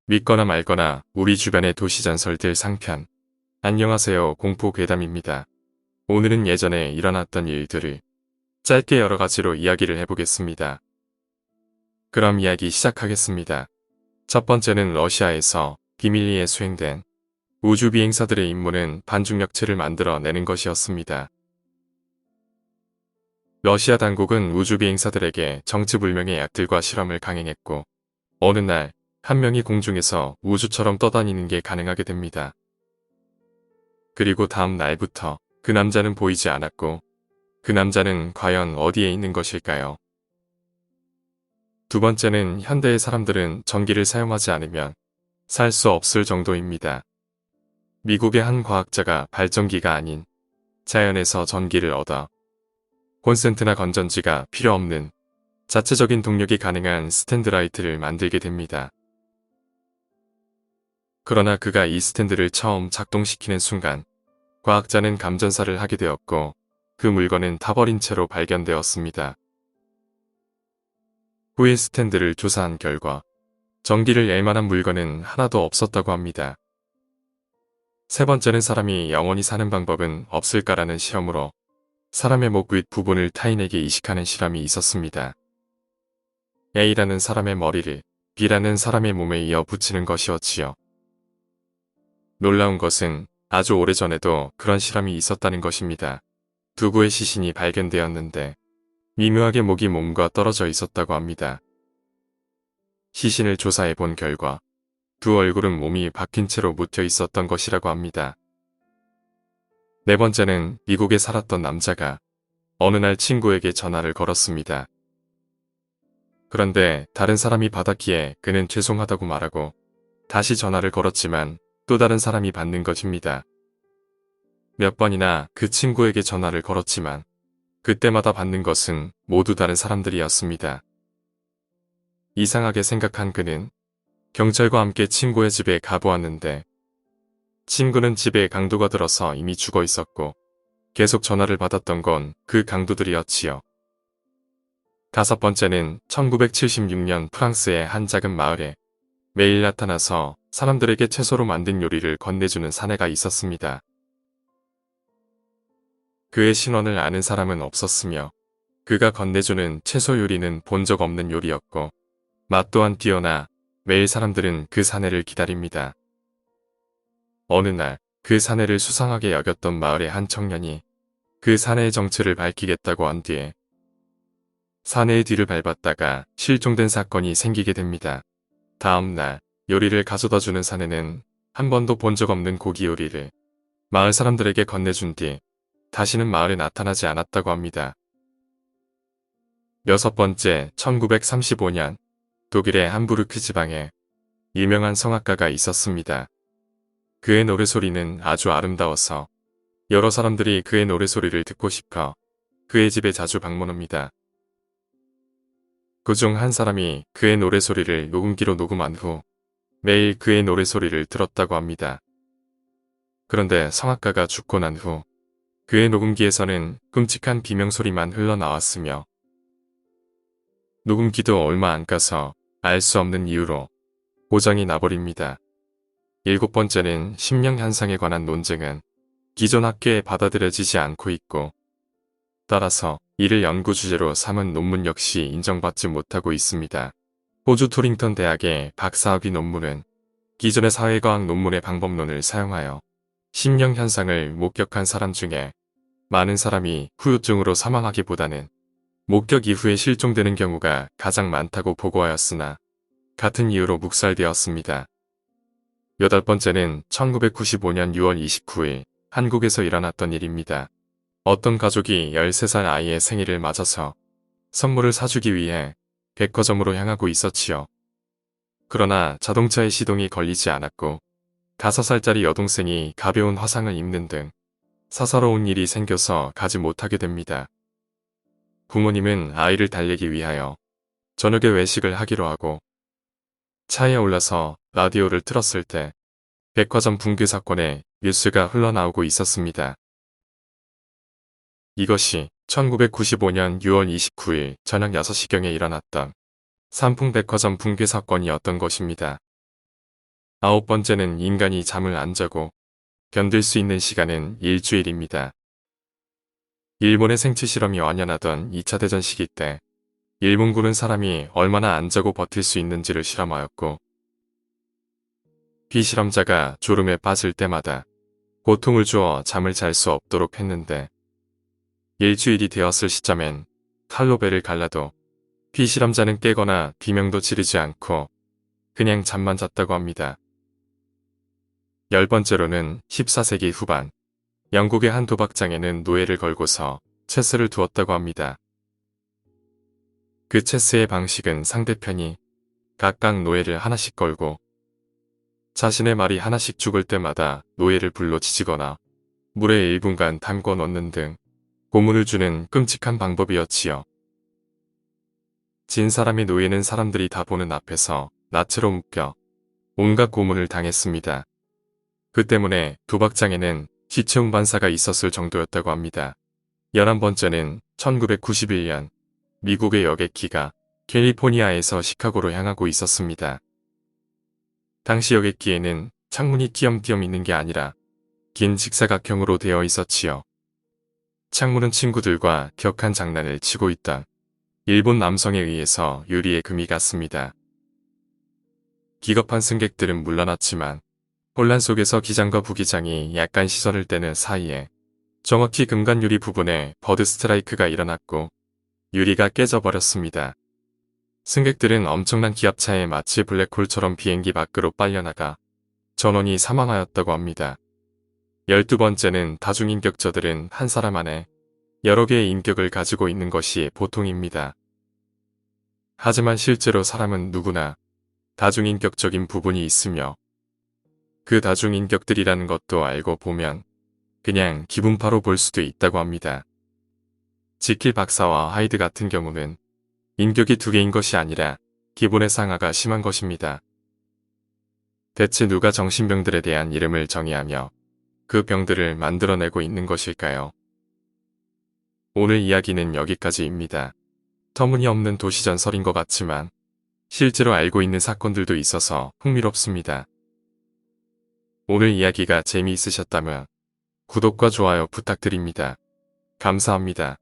믿거나 말거나 우리 주변의 도시전설들 상편. 안녕하세요, 공포괴담입니다. 오늘은 예전에 일어났던 일들을 짧게 여러 가지로 이야기를 해보겠습니다. 그럼 이야기 시작하겠습니다. 첫 번째는 러시아에서 비밀리에 수행된 우주비행사들의 임무는 반중력체를 만들어내는 것이었습니다. 러시아 당국은 우주비행사들에게 정체불명의 약들과 실험을 강행했고 어느 날 한 명이 공중에서 우주처럼 떠다니는 게 가능하게 됩니다. 그리고 다음 날부터 그 남자는 보이지 않았고 그 남자는 과연 어디에 있는 것일까요? 두 번째는 현대의 사람들은 전기를 사용하지 않으면 살 수 없을 정도입니다. 미국의 한 과학자가 발전기가 아닌 자연에서 전기를 얻어 콘센트나 건전지가 필요 없는 자체적인 동력이 가능한 스탠드라이트를 만들게 됩니다. 그러나 그가 이 스탠드를 처음 작동시키는 순간 과학자는 감전사를 하게 되었고 그 물건은 타버린 채로 발견되었습니다. 후에 스탠드를 조사한 결과 전기를 낼 만한 물건은 하나도 없었다고 합니다. 세 번째는 사람이 영원히 사는 방법은 없을까라는 실험으로 사람의 목 윗 부분을 타인에게 이식하는 실험이 있었습니다. A라는 사람의 머리를 B라는 사람의 몸에 이어 붙이는 것이었지요. 놀라운 것은 아주 오래전에도 그런 실험이 있었다는 것입니다. 두구의 시신이 발견되었는데 미묘하게 목이 몸과 떨어져 있었다고 합니다. 시신을 조사해 본 결과 두 얼굴은 몸이 박힌 채로 묻혀 있었던 것이라고 합니다. 네 번째는 미국에 살았던 남자가 어느 날 친구에게 전화를 걸었습니다. 그런데 다른 사람이 받았기에 그는 죄송하다고 말하고 다시 전화를 걸었지만 또 다른 사람이 받는 것입니다. 몇 번이나 그 친구에게 전화를 걸었지만 그때마다 받는 것은 모두 다른 사람들이었습니다. 이상하게 생각한 그는 경찰과 함께 친구의 집에 가보았는데 친구는 집에 강도가 들어서 이미 죽어 있었고 계속 전화를 받았던 건 그 강도들이었지요. 다섯 번째는 1976년 프랑스의 한 작은 마을에 매일 나타나서 사람들에게 채소로 만든 요리를 건네주는 사내가 있었습니다. 그의 신원을 아는 사람은 없었으며 그가 건네주는 채소 요리는 본 적 없는 요리였고 맛 또한 뛰어나 매일 사람들은 그 사내를 기다립니다. 어느 날 그 사내를 수상하게 여겼던 마을의 한 청년이 그 사내의 정체를 밝히겠다고 한 뒤에 사내의 뒤를 밟았다가 실종된 사건이 생기게 됩니다. 다음 날 요리를 가져다주는 사내는 한 번도 본 적 없는 고기 요리를 마을 사람들에게 건네준 뒤 다시는 마을에 나타나지 않았다고 합니다. 여섯 번째, 1935년 독일의 함부르크 지방에 유명한 성악가가 있었습니다. 그의 노래소리는 아주 아름다워서 여러 사람들이 그의 노래소리를 듣고 싶어 그의 집에 자주 방문합니다. 그중 한 사람이 그의 노래소리를 녹음기로 녹음한 후 매일 그의 노래소리를 들었다고 합니다. 그런데 성악가가 죽고 난 후 그의 녹음기에서는 끔찍한 비명소리만 흘러나왔으며 녹음기도 얼마 안 가서 알 수 없는 이유로 고장이 나버립니다. 일곱 번째는 심령현상에 관한 논쟁은 기존 학계에 받아들여지지 않고 있고 따라서 이를 연구 주제로 삼은 논문 역시 인정받지 못하고 있습니다. 호주 토링턴 대학의 박사학위 논문은 기존의 사회과학 논문의 방법론을 사용하여 심령현상을 목격한 사람 중에 많은 사람이 후유증으로 사망하기보다는 목격 이후에 실종되는 경우가 가장 많다고 보고하였으나 같은 이유로 묵살되었습니다. 여덟 번째는 1995년 6월 29일 한국에서 일어났던 일입니다. 어떤 가족이 13살 아이의 생일을 맞아서 선물을 사주기 위해 백화점으로 향하고 있었지요. 그러나 자동차의 시동이 걸리지 않았고 5살짜리 여동생이 가벼운 화상을 입는 등 사사로운 일이 생겨서 가지 못하게 됩니다. 부모님은 아이를 달래기 위하여 저녁에 외식을 하기로 하고 차에 올라서 라디오를 틀었을 때 백화점 붕괴 사건의 뉴스가 흘러나오고 있었습니다. 이것이 1995년 6월 29일 저녁 6시경에 일어났던 삼풍백화점 붕괴 사건이었던 것입니다. 9번째는 인간이 잠을 안 자고 견딜 수 있는 시간은 일주일입니다. 일본의 생체 실험이 완연하던 2차 대전 시기 때 일본군은 사람이 얼마나 안 자고 버틸 수 있는지를 실험하였고, 비실험자가 졸음에 빠질 때마다 고통을 주어 잠을 잘 수 없도록 했는데, 일주일이 되었을 시점엔 칼로 배를 갈라도 비실험자는 깨거나 비명도 지르지 않고 그냥 잠만 잤다고 합니다. 10번째로는 14세기 후반 영국의 한 도박장에는 노예를 걸고서 체스를 두었다고 합니다. 그 체스의 방식은 상대편이 각각 노예를 하나씩 걸고 자신의 말이 하나씩 죽을 때마다 노예를 불로 지지거나 물에 1분간 담궈 넣는 등 고문을 주는 끔찍한 방법이었지요. 진 사람의 노예는 사람들이 다 보는 앞에서 나체로 묶여 온갖 고문을 당했습니다. 그 때문에 도박장에는 지체 운반사가 있었을 정도였다고 합니다. 11번째는 1991년 미국의 여객기가 캘리포니아에서 시카고로 향하고 있었습니다. 당시 여객기에는 창문이 띄엄띄엄 있는 게 아니라 긴 직사각형으로 되어 있었지요. 창문은 친구들과 격한 장난을 치고 있던 일본 남성에 의해서 유리에 금이 갔습니다. 기겁한 승객들은 물러났지만 혼란 속에서 기장과 부기장이 약간 시선을 떼는 사이에 정확히 금간 유리 부분에 버드 스트라이크가 일어났고 유리가 깨져버렸습니다. 승객들은 엄청난 기압차에 마치 블랙홀처럼 비행기 밖으로 빨려나가 전원이 사망하였다고 합니다. 12번째는 다중인격자들은 한 사람 안에 여러 개의 인격을 가지고 있는 것이 보통입니다. 하지만 실제로 사람은 누구나 다중인격적인 부분이 있으며 그 다중인격들이라는 것도 알고 보면 그냥 기분파로 볼 수도 있다고 합니다. 지킬 박사와 하이드 같은 경우는 인격이 2개인 것이 아니라 기본의 상하가 심한 것입니다. 대체 누가 정신병들에 대한 이름을 정의하며 그 병들을 만들어내고 있는 것일까요? 오늘 이야기는 여기까지입니다. 터무니없는 도시전설인 것 같지만 실제로 알고 있는 사건들도 있어서 흥미롭습니다. 오늘 이야기가 재미있으셨다면 구독과 좋아요 부탁드립니다. 감사합니다.